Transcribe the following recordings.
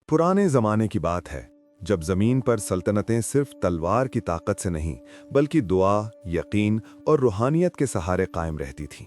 पुराने ज़माने की बात है जब ज़मीन पर सल्तनतें सिर्फ तलवार की ताकत से नहीं बल्कि दुआ, यकीन और रूहानियत के सहारे कायम रहती थीं।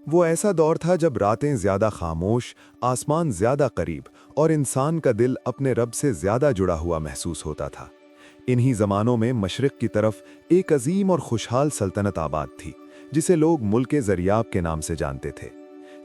वो ऐसा दौर था जब रातें ज़्यादा खामोश, आसमान ज़्यादा करीब और इंसान का दिल अपने रब से ज़्यादा जुड़ा हुआ महसूस होता था। इन्हीं ज़मानों में मशरिक़ की तरफ एक अजीम और खुशहाल सल्तनत आबाद थी जिसे लोग मुल्क ज़रियाब के नाम से जानते थे।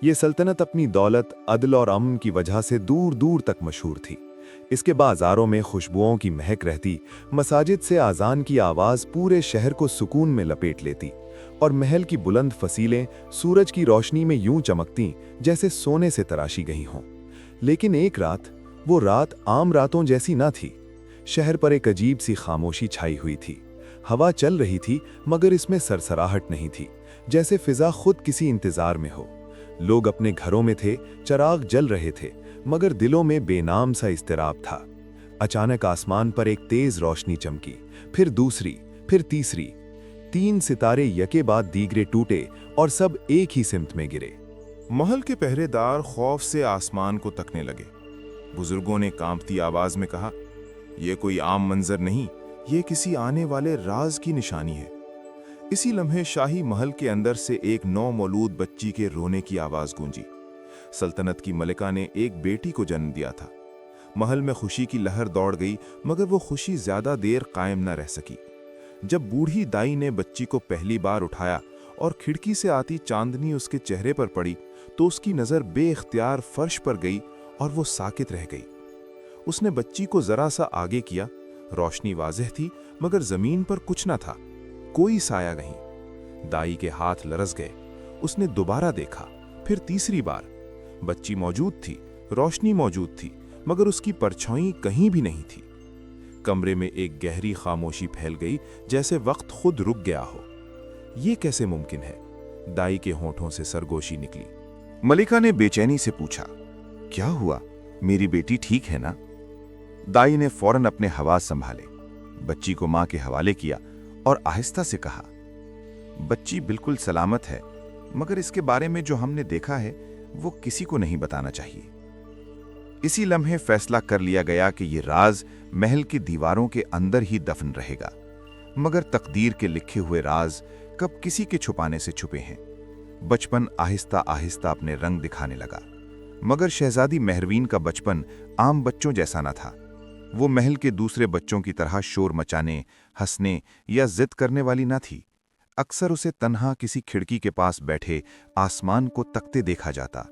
ये सल्तनत अपनी दौलत, अदल और अमन की वजह से दूर दूर तक मशहूर थी। इसके बाज़ारों में खुशबुओं की महक रहती, मसाजिद से आज़ान की आवाज़ पूरे शहर को सुकून में लपेट लेती और महल की बुलंद फसीलें सूरज की रोशनी में यूं चमकतीं जैसे सोने से तराशी गई हों। लेकिन एक रात, वो रात आम रातों जैसी न थी। शहर पर एक अजीब सी खामोशी छाई हुई थी। हवा चल रही थी मगर इसमें सरसराहट नहीं थी, जैसे फिजा खुद किसी इंतजार में हो। लोग अपने घरों में थे, चिराग जल रहे थे मगर दिलों में बेनाम सा इज़्तिराब था। अचानक आसमान पर एक तेज रोशनी चमकी, फिर दूसरी, फिर तीसरी। 3 सितारे यके बाद दीगरे टूटे और सब एक ही सिमत में गिरे। महल के पहरेदार खौफ से आसमान को तकने लगे। बुजुर्गों ने कांपती आवाज में कहा, यह कोई आम मंजर नहीं, ये किसी आने वाले राज की निशानी है। इसी लम्हे शाही महल के अंदर से एक नौमौलूद बच्ची के रोने की आवाज गूंजी। सल्तनत की मलिका ने एक बेटी को जन्म दिया था। महल में खुशी की लहर दौड़ गई मगर वो खुशी ज्यादा देर कायम न रह सकी। जब बूढ़ी दाई ने बच्ची को पहली बार उठाया और खिड़की से आती चांदनी उसके चेहरे पर पड़ी तो उसकी नजर बेइख्तियार फर्श पर गई और वो साकित रह गई। उसने बच्ची को जरा सा आगे किया। रोशनी वाज़ेह थी मगर जमीन पर कुछ न था, कोई साया नहीं। दाई के हाथ लरस गए। उसने दोबारा देखा, फिर तीसरी बार। बच्ची मौजूद थी, रोशनी मौजूद थी मगर उसकी परछाई कहीं भी नहीं थी। कमरे में एक गहरी खामोशी फैल गई, जैसे वक्त खुद रुक गया हो। ये कैसे मुमकिन है? दाई के होठों से सरगोशी निकली। मलिका ने बेचैनी से पूछा, क्या हुआ? मेरी बेटी ठीक है ना? दाई ने फौरन अपने हवास संभाले, बच्ची को मां के हवाले किया और आहिस्ता से कहा, बच्ची बिल्कुल सलामत है मगर इसके बारे में जो हमने देखा है वो किसी को नहीं बताना चाहिए। इसी लम्हे फैसला कर लिया गया कि ये राज महल की दीवारों के अंदर ही दफन रहेगा। मगर तकदीर के लिखे हुए राज कब किसी के छुपाने से छुपे हैं। बचपन आहिस्ता आहिस्ता अपने रंग दिखाने लगा मगर शहजादी मेहरवीन का बचपन आम बच्चों जैसा न था। वो महल के दूसरे बच्चों की तरह शोर मचाने, हंसने या जिद करने वाली न थी। अक्सर उसे तन्हा किसी खिड़की के पास बैठे आसमान को तकते देखा जाता,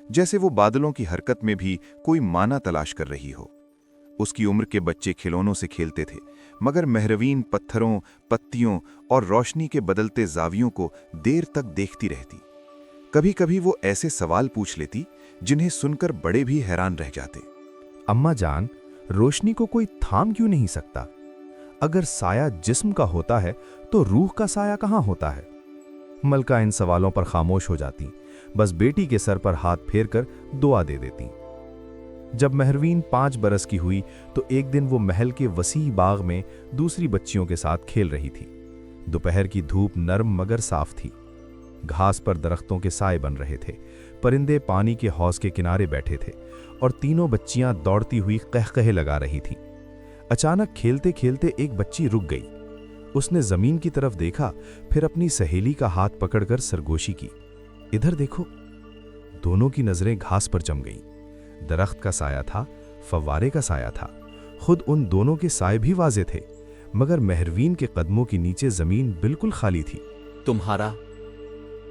जैसे वो बादलों की हरकत में भी कोई माना तलाश कर रही हो। उसकी उम्र के बच्चे खिलौनों से खेलते थे मगर मेहरवीन पत्थरों, पत्तियों और रोशनी के बदलते जावियों को देर तक देखती रहती। कभी कभी वो ऐसे सवाल पूछ लेती जिन्हें सुनकर बड़े भी हैरान रह जाते। अम्मा जान, रोशनी को कोई थाम क्यों नहीं सकता? अगर साया जिस्म का होता है तो रूह का साया कहाँ होता है? मलका इन सवालों पर खामोश हो जाती, बस बेटी के सर पर हाथ फेरकर दुआ दे देती। जब मेहरवीन 5 बरस की हुई तो एक दिन वो महल के वसी बाग में दूसरी बच्चियों के साथ खेल रही थी। दोपहर की धूप नरम मगर साफ थी। घास पर दरख्तों के साए बन रहे थे, परिंदे पानी के हौज के किनारे बैठे थे और तीनों बच्चियां दौड़ती हुई कहकहे लगा रही थीं। अचानक खेलते खेलते एक बच्ची रुक गई। उसने जमीन की तरफ देखा, फिर अपनी सहेली का हाथ पकड़कर सरगोशी की, इधर देखो। दोनों की नजरें घास पर जम गईं। दरख्त का साया था, फव्वारे का साया था, खुद उन दोनों के साए भी वाजे थे मगर मेहरवीन के कदमों के नीचे जमीन बिल्कुल खाली थी। तुम्हारा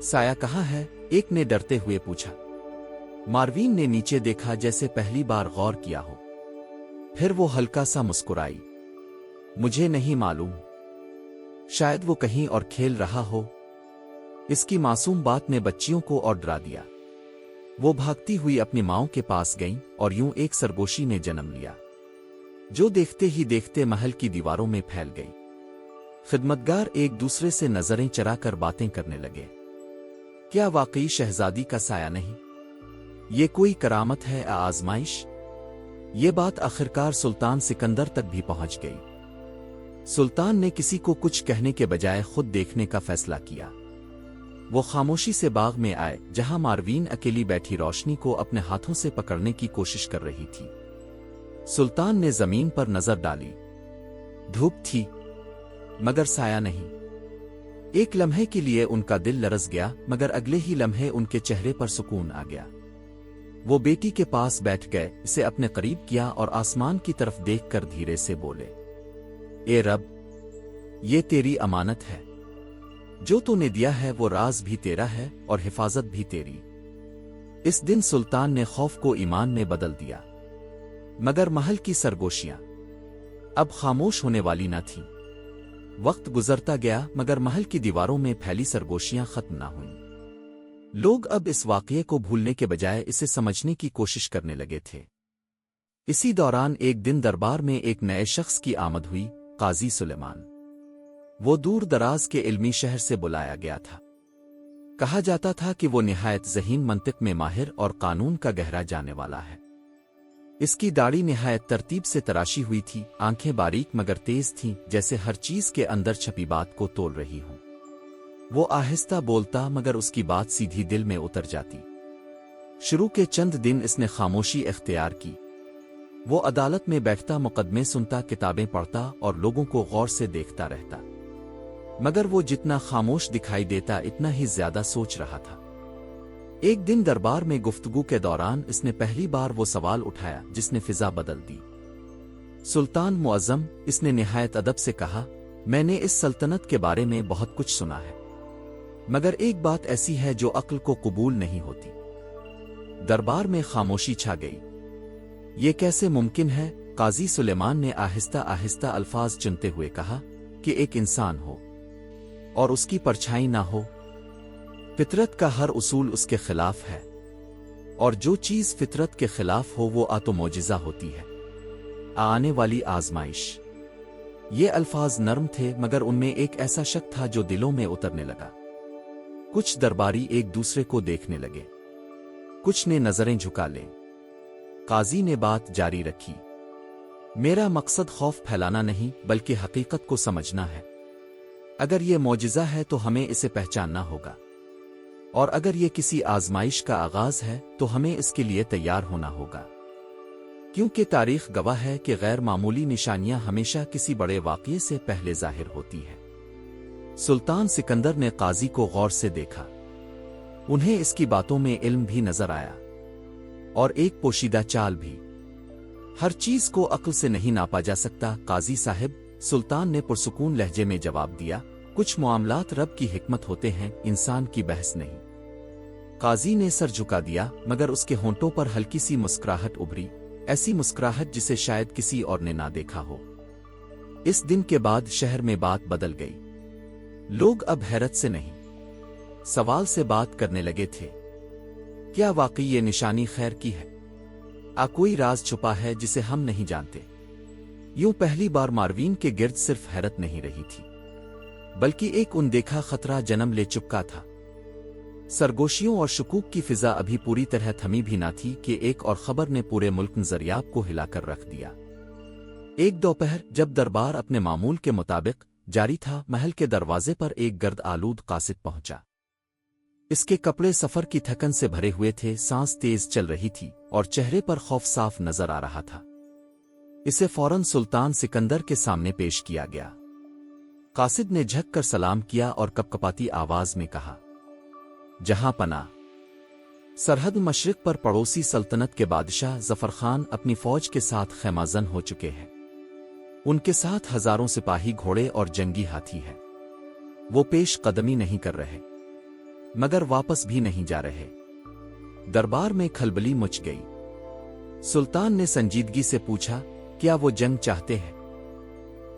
साया कहाँ है? एक ने डरते हुए पूछा। मारवीन ने नीचे देखा जैसे पहली बार गौर किया हो। फिर वो हल्का सा मुस्कुराई। मुझे नहीं मालूम, शायद वो कहीं और खेल रहा हो। इसकी मासूम बात ने बच्चियों को और डरा दिया। वो भागती हुई अपनी माओं के पास गईं और यूं एक सरगोशी ने जन्म लिया जो देखते ही देखते महल की दीवारों में फैल गई। खिदमतगार एक दूसरे से नजरें चराकर बातें करने लगे। क्या वाकई शहजादी का साया नहीं? ये कोई करामत है या आजमाइश? ये बात आखिरकार सुल्तान सिकंदर तक भी पहुंच गई। सुल्तान ने किसी को कुछ कहने के बजाय खुद देखने का फैसला किया। वो खामोशी से बाग में आए जहां मारवीन अकेली बैठी रोशनी को अपने हाथों से पकड़ने की कोशिश कर रही थी। सुल्तान ने जमीन पर नजर डाली। धूप थी मगर साया नहीं। एक लम्हे के लिए उनका दिल लरस गया, मगर अगले ही लम्हे उनके चेहरे पर सुकून आ गया। वो बेटी के पास बैठ गए, इसे अपने करीब किया और आसमान की तरफ देखकर धीरे से बोले, ए रब, ये तेरी अमानत है। जो तूने दिया है वो राज भी तेरा है और हिफाजत भी तेरी। इस दिन सुल्तान ने खौफ को ईमान में बदल दिया। मगर महल की सरगोशियां अब खामोश होने वाली न थीं। वक्त गुजरता गया मगर महल की दीवारों में फैली सरगोशियां खत्म न हुईं। लोग अब इस वाकये को भूलने के बजाय इसे समझने की कोशिश करने लगे थे। इसी दौरान एक दिन दरबार में एक नए शख्स की आमद हुई, काजी सुलेमान। वो दूर दराज के इल्मी शहर से बुलाया गया था। कहा जाता था कि वो निहायत ज़हीन मंतिक में माहिर और कानून का गहरा जाने वाला है। इसकी दाढ़ी निहायत तरतीब से तराशी हुई थी, आंखें बारीक मगर तेज थीं, जैसे हर चीज के अंदर छपी बात को तोल रही हूं। वो आहिस्ता बोलता मगर उसकी बात सीधी दिल में उतर जाती। शुरू के चंद दिन इसने खामोशी इख्तियार की। वो अदालत में बैठता, मुकदमे सुनता, किताबें पढ़ता और लोगों को गौर से देखता रहता। मगर वो जितना खामोश दिखाई देता इतना ही ज्यादा सोच रहा था। एक दिन दरबार में गुफ्तगू के दौरान इसने पहली बार वो सवाल उठाया जिसने फिजा बदल दी। सुल्तान मुअज्जम, इसने निहायत अदब से कहा, मैंने इस सल्तनत के बारे में बहुत कुछ सुना है, मगर एक बात ऐसी है जो अक्ल को कबूल नहीं होती। दरबार में खामोशी छा गई। ये कैसे मुमकिन है? काजी सुलेमान ने आहिस्ता आहिस्ता अल्फाज चुनते हुए कहा कि एक इंसान हो और उसकी परछाई ना हो। फितरत का हर उसूल उसके खिलाफ है, और जो चीज फितरत के खिलाफ हो वो आ तो मौजिज़ा होती है, आने वाली आजमाइश। ये अल्फाज नर्म थे मगर उनमें एक ऐसा शक था जो दिलों में उतरने लगा। कुछ दरबारी एक दूसरे को देखने लगे, कुछ ने नजरें झुका ली। काजी ने बात जारी रखी, मेरा मकसद खौफ फैलाना नहीं बल्कि हकीकत को समझना है। अगर ये मौजिज़ा है तो हमें इसे पहचानना होगा, और अगर ये किसी आजमाइश का आगाज है तो हमें इसके लिए तैयार होना होगा, क्योंकि तारीख गवाह है कि गैर मामूली निशानियां हमेशा किसी बड़े वाक़ये से पहले जाहिर होती है। सुल्तान सिकंदर ने काजी को गौर से देखा। उन्हें इसकी बातों में इल्म भी नजर आया और एक पोशीदा चाल भी। हर चीज को अक्ल से नहीं नापा जा सकता काजी साहिब, सुल्तान ने पुरसुकून लहजे में जवाब दिया, कुछ मामलात रब की हिकमत होते हैं, इंसान की बहस नहीं। काजी ने सर झुका दिया मगर उसके होंठों पर हल्की सी मुस्कुराहट उभरी, ऐसी मुस्कुराहट जिसे शायद किसी और ने ना देखा हो। इस दिन के बाद शहर में बात बदल गई। लोग अब हैरत से नहीं, सवाल से बात करने लगे थे। क्या वाकई ये निशानी खैर की है? कोई राज छुपा है जिसे हम नहीं जानते? यूं पहली बार मारवीन के गिर्द सिर्फ हैरत नहीं रही थी, बल्कि एक अनदेखा खतरा जन्म ले चुका था। सरगोशियों और शुकूक की फिजा अभी पूरी तरह थमी भी ना थी कि एक और खबर ने पूरे मुल्क नजरियाब को हिलाकर रख दिया। एक दोपहर जब दरबार अपने मामूल के मुताबिक जारी था, महल के दरवाजे पर एक गर्द आलूद कासिद पहुंचा। इसके कपड़े सफर की थकन से भरे हुए थे, सांस तेज चल रही थी और चेहरे पर खौफ साफ नजर आ रहा था। इसे फौरन सुल्तान सिकंदर के सामने पेश किया गया। कासिद ने झक कर सलाम किया और कपकपाती आवाज में कहा, जहां पना, सरहद मशरिक पर पड़ोसी सल्तनत के बादशाह जफर खान अपनी फौज के साथ खैमाजन हो चुके हैं। उनके साथ हजारों सिपाही, घोड़े और जंगी हाथी हैं। वो पेश कदमी नहीं कर रहे मगर वापस भी नहीं जा रहे। दरबार में खलबली मच गई। सुल्तान ने संजीदगी से पूछा, क्या वो जंग चाहते हैं?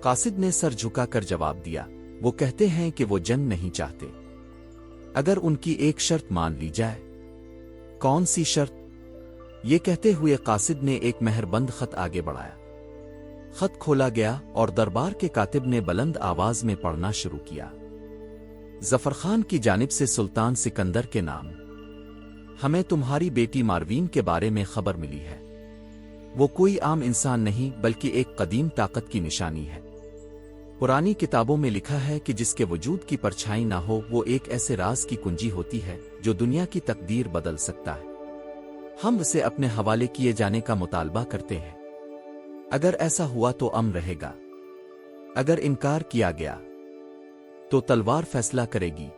कासिद ने सर झुकाकर जवाब दिया, वो कहते हैं कि वो जंग नहीं चाहते, अगर उनकी एक शर्त मान ली जाए। कौन सी शर्त? ये कहते हुए कासिद ने एक मेहरबंद खत आगे बढ़ाया। खत खोला गया और दरबार के कातिब ने बुलंद आवाज में पढ़ना शुरू किया। जफर खान की जानिब से सुल्तान सिकंदर के नाम, हमें तुम्हारी बेटी मारवीन के बारे में खबर मिली है। वो कोई आम इंसान नहीं बल्कि एक कदीम ताकत की निशानी है। पुरानी किताबों में लिखा है कि जिसके वजूद की परछाई ना हो वो एक ऐसे राज की कुंजी होती है जो दुनिया की तकदीर बदल सकता है। हम उसे अपने हवाले किए जाने का मुतालबा करते हैं। اگر ایسا ہوا تو امن رہے گا، اگر انکار کیا گیا تو تلوار فیصلہ کرے گی۔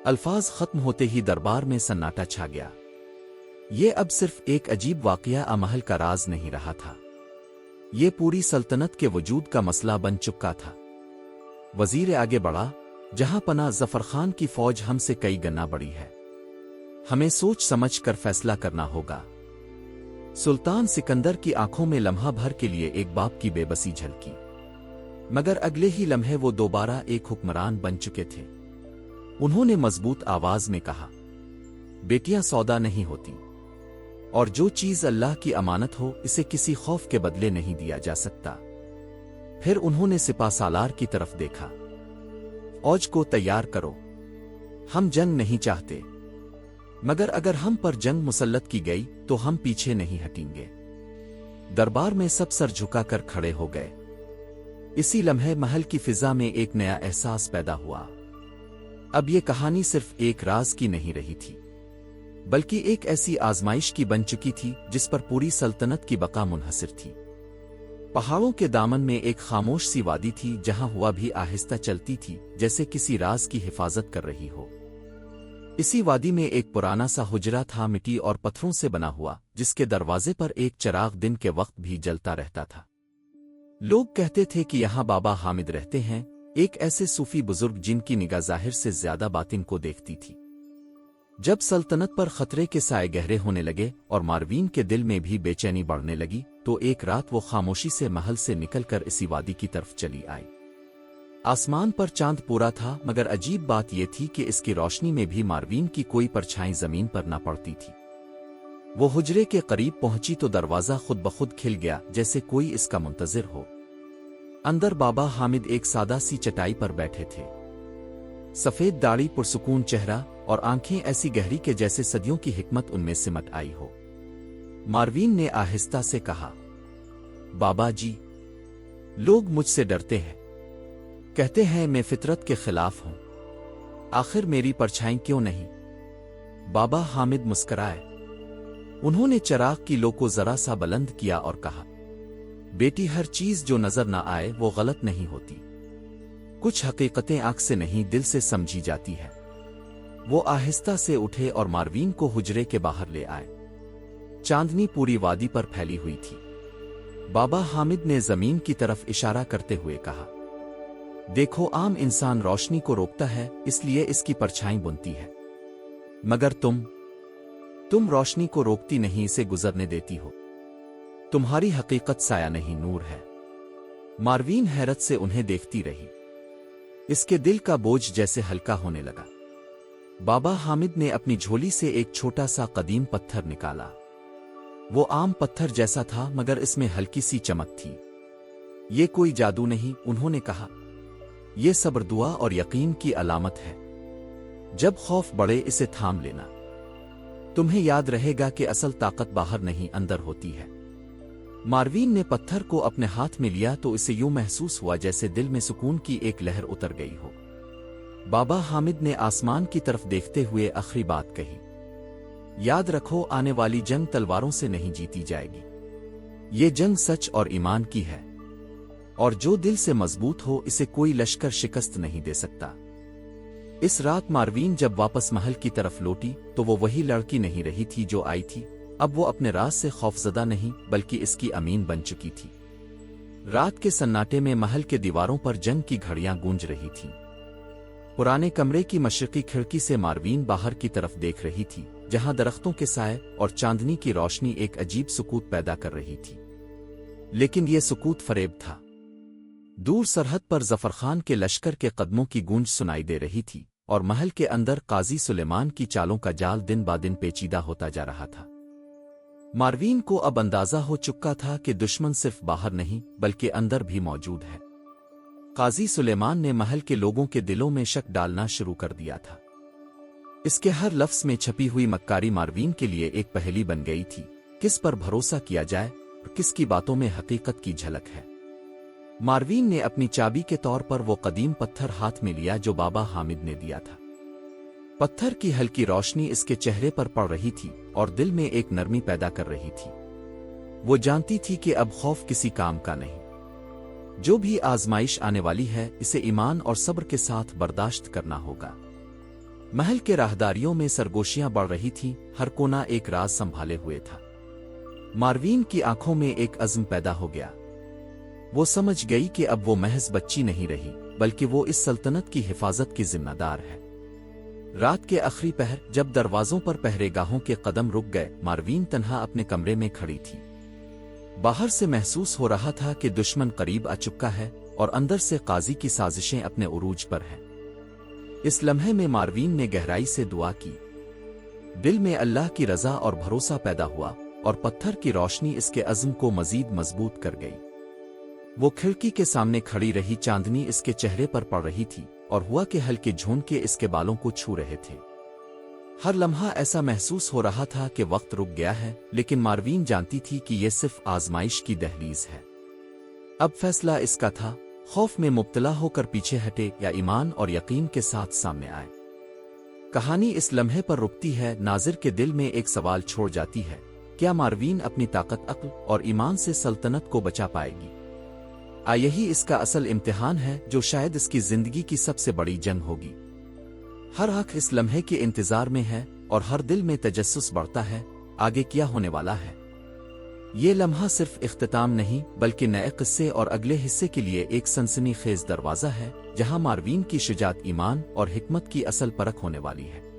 الفاظ ختم ہوتے ہی دربار میں سناٹا چھا گیا۔ یہ اب صرف ایک عجیب واقعہ محل کا راز نہیں رہا تھا، یہ پوری سلطنت کے وجود کا مسئلہ بن چکا تھا۔ وزیر آگے بڑھا، جہاں پناہ ظفر خان کی فوج ہم سے کئی گنا بڑی ہے، ہمیں سوچ سمجھ کر فیصلہ کرنا ہوگا۔ سلطان سکندر کی آنکھوں میں لمحہ بھر کے لیے ایک باپ کی بے بسی جھلکی، مگر اگلے ہی لمحے وہ دوبارہ ایک حکمران بن چکے تھے۔ انہوں نے مضبوط آواز میں کہا، بیٹیاں سودا نہیں ہوتی، اور جو چیز اللہ کی امانت ہو اسے کسی خوف کے بدلے نہیں دیا جا سکتا۔ پھر انہوں نے سپہ سالار کی طرف دیکھا، فوج کو تیار کرو، ہم جنگ نہیں چاہتے، مگر اگر ہم پر جنگ مسلط کی گئی تو ہم پیچھے نہیں ہٹیں گے۔ دربار میں سب سر جھکا کر کھڑے ہو گئے۔ اسی لمحے محل کی فضا میں ایک نیا احساس پیدا ہوا۔ اب یہ کہانی صرف ایک راز کی نہیں رہی تھی، بلکہ ایک ایسی آزمائش کی بن چکی تھی جس پر پوری سلطنت کی بقا منحصر تھی۔ پہاڑوں کے دامن میں ایک خاموش سی وادی تھی جہاں ہوا بھی آہستہ چلتی تھی، جیسے کسی راز کی حفاظت کر رہی ہو۔ اسی وادی میں ایک پرانا سا حجرہ تھا، مٹی اور پتھروں سے بنا ہوا، جس کے دروازے پر ایک چراغ دن کے وقت بھی جلتا رہتا تھا۔ لوگ کہتے تھے کہ یہاں بابا حامد رہتے ہیں، ایک ایسے صوفی بزرگ جن کی نگاہ ظاہر سے زیادہ باطن کو دیکھتی تھی۔ جب سلطنت پر خطرے کے سائے گہرے ہونے لگے اور ماروین کے دل میں بھی بے چینی بڑھنے لگی تو ایک رات وہ خاموشی سے محل سے نکل کر اسی وادی کی طرف چلی آئی۔ آسمان پر چاند پورا تھا، مگر عجیب بات یہ تھی کہ اس کی روشنی میں بھی ماروین کی کوئی پرچھائی زمین پر نہ پڑتی تھی۔ وہ حجرے کے قریب پہنچی تو دروازہ خود بخود کھل گیا، جیسے کوئی اس کا منتظر ہو۔ اندر بابا حامد ایک سادہ سی چٹائی پر بیٹھے تھے، سفید داڑھی، پرسکون چہرہ اور آنکھیں ایسی گہری کہ جیسے صدیوں کی حکمت ان میں سمٹ آئی ہو۔ ماروین نے آہستہ سے کہا، بابا جی، لوگ مجھ سے ڈرتے ہیں، کہتے ہیں میں فطرت کے خلاف ہوں، آخر میری پرچھائی کیوں نہیں؟ بابا حامد مسکرائے۔ انہوں نے چراغ کی لو کو ذرا سا بلند کیا اور کہا، بیٹی، ہر چیز جو نظر نہ آئے وہ غلط نہیں ہوتی، کچھ حقیقتیں آنکھ سے نہیں دل سے سمجھی جاتی ہے۔ وہ آہستہ سے اٹھے اور ماروین کو حجرے کے باہر لے آئے۔ چاندنی پوری وادی پر پھیلی ہوئی تھی۔ بابا حامد نے زمین کی طرف اشارہ کرتے ہوئے کہا، دیکھو، عام انسان روشنی کو روکتا ہے، اس لیے اس کی پرچھائی بنتی ہے، مگر تم روشنی کو روکتی نہیں، اسے گزرنے دیتی ہو۔ تمہاری حقیقت سایہ نہیں، نور ہے۔ ماروین حیرت سے انہیں دیکھتی رہی، اس کے دل کا بوجھ جیسے ہلکا ہونے لگا۔ بابا حامد نے اپنی جھولی سے ایک چھوٹا سا قدیم پتھر نکالا۔ وہ عام پتھر جیسا تھا، مگر اس میں ہلکی سی چمک تھی۔ یہ کوئی جادو نہیں، انہوں نے کہا، یہ صبر، دعا اور یقین کی علامت ہے۔ جب خوف بڑھے اسے تھام لینا، تمہیں یاد رہے گا کہ اصل طاقت باہر نہیں اندر ہوتی ہے۔ ماروین نے پتھر کو اپنے ہاتھ میں لیا تو اسے یوں محسوس ہوا جیسے دل میں سکون کی ایک لہر اتر گئی ہو۔ بابا حامد نے آسمان کی طرف دیکھتے ہوئے آخری بات کہی، یاد رکھو، آنے والی جنگ تلواروں سے نہیں جیتی جائے گی، یہ جنگ سچ اور ایمان کی ہے، اور جو دل سے مضبوط ہو اسے کوئی لشکر شکست نہیں دے سکتا۔ اس رات ماروین جب واپس محل کی طرف لوٹی تو وہ وہی لڑکی نہیں رہی تھی جو آئی تھی۔ اب وہ اپنے راز سے خوفزدہ نہیں بلکہ اس کی امین بن چکی تھی۔ رات کے سناٹے میں محل کے دیواروں پر جنگ کی گھڑیاں گونج رہی تھیں۔ پرانے کمرے کی مشرقی کھڑکی سے ماروین باہر کی طرف دیکھ رہی تھی، جہاں درختوں کے سائے اور چاندنی کی روشنی ایک عجیب سکوت پیدا کر رہی تھی۔ لیکن یہ سکوت فریب تھا۔ دور سرحد پر ظفر خان کے لشکر کے قدموں کی گونج سنائی دے رہی تھی، اور محل کے اندر قاضی سلیمان کی چالوں کا جال دن بہ دن پیچیدہ ہوتا جا رہا تھا۔ ماروین کو اب اندازہ ہو چکا تھا کہ دشمن صرف باہر نہیں بلکہ اندر بھی موجود ہے۔ قاضی سلیمان نے محل کے لوگوں کے دلوں میں شک ڈالنا شروع کر دیا تھا۔ اس کے ہر لفظ میں چھپی ہوئی مکاری ماروین کے لیے ایک پہیلی بن گئی تھی، کس پر بھروسہ کیا جائے اور کس کی باتوں میں حقیقت کی جھلک ہے۔ ماروین نے اپنی چابی کے طور پر وہ قدیم پتھر ہاتھ میں لیا جو بابا حامد نے دیا تھا۔ پتھر کی ہلکی روشنی اس کے چہرے پر پڑ رہی تھی اور دل میں ایک نرمی پیدا کر رہی تھی۔ वो जानती थी कि अब खौफ किसी काम का नहीं। जो भी आजमाइश आने वाली है इसे ईमान और सब्र के साथ बर्दाश्त करना होगा। महल के राहदारियों में सरगोशियां बढ़ रही थीं, हर कोना एक राज संभाले हुए था। मारवीन की आंखों में एक अज़्म पैदा हो गया। वो समझ गई कि अब वो महज बच्ची नहीं रही, बल्कि वो इस सल्तनत की हिफाजत की जिम्मेदार है। रात के आखिरी पहर जब दरवाजों पर पहरेगाहों के कदम रुक गए, मारवीन तन्हा अपने कमरे में खड़ी थी। बाहर से महसूस हो रहा था कि दुश्मन करीब आ चुका है और अंदर से काजी की साजिशें अपने उरूज पर हैं। इस लम्हे में मारवीन ने गहराई से दुआ की। दिल में अल्लाह की रजा और भरोसा पैदा हुआ और पत्थर की रोशनी इसके अज़्म को मजीद मजबूत कर गई। वो खिड़की के सामने खड़ी रही, चांदनी इसके चेहरे पर पड़ रही थी और हुआ के हल्के झोंके इसके बालों को छू रहे थे। हर लम्हा ऐसा महसूस हो रहा था कि वक्त रुक गया है, लेकिन मारवीन जानती थी कि यह सिर्फ आजमाइश की दहलीज है। अब फैसला इसका था, खौफ में मुब्तला होकर पीछे हटे या ईमान और यकीन के साथ सामने आए। कहानी इस लम्हे पर रुकती है, नाज़िर के दिल में एक सवाल छोड़ जाती है, क्या मारवीन अपनी ताकत, अक्ल और ईमान से सल्तनत को बचा पाएगी? यही इसका असल इम्तिहान है, जो शायद इसकी जिंदगी की सबसे बड़ी जंग होगी। हर आँख इस लम्हे के इंतजार में है और हर दिल में तजस्सुस बढ़ता है, आगे क्या होने वाला है। ये लम्हा सिर्फ इख्तिताम नहीं, बल्कि नए किस्से और अगले हिस्से के लिए एक सनसनीखेज दरवाज़ा है, जहां मारवीन की शुजात, ईमान और हिकमत की असल परख होने वाली है।